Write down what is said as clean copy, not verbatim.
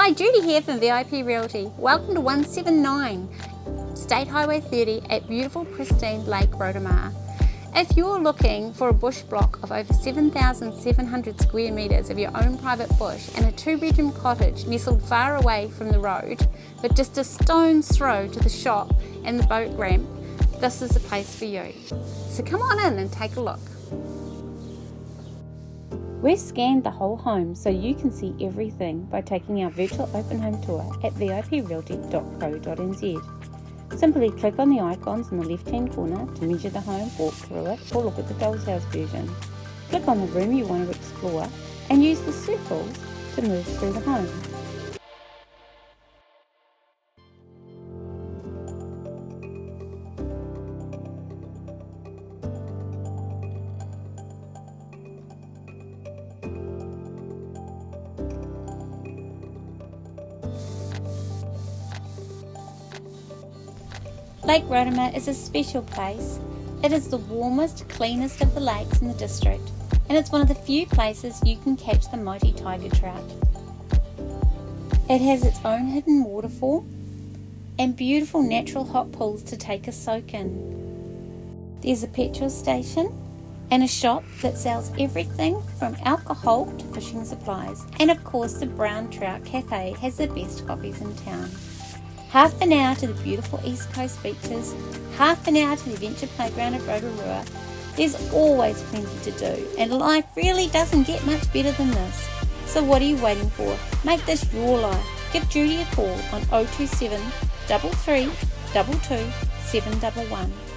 Hi, Judy here from VIP Realty. Welcome to 179 State Highway 30 at beautiful pristine Lake Rotoma. If you're looking for a bush block of over 7,700 square metres of your own private bush and a 2-bedroom cottage nestled far away from the road, but just a stone's throw to the shop and the boat ramp, this is the place for you. So come on in and take a look. We've scanned the whole home so you can see everything by taking our virtual open home tour at viprealty.co.nz. Simply click on the icons in the left hand corner to measure the home, walk through it, or look at the doll's house version. Click on the room you want to explore and use the circles to move through the home. Lake Rotoma is a special place. It is the warmest, cleanest of the lakes in the district, and it's one of the few places you can catch the mighty tiger trout. It has its own hidden waterfall and beautiful natural hot pools to take a soak in. There's a petrol station and a shop that sells everything from alcohol to fishing supplies, and of course the Brown Trout Cafe has the best coffees in town. Half an hour to the beautiful East Coast beaches, half an hour to the adventure playground of Rotoma. There's always plenty to do, and life really doesn't get much better than this. So what are you waiting for? Make this your life. Give Judy a call on 027 33 22 711.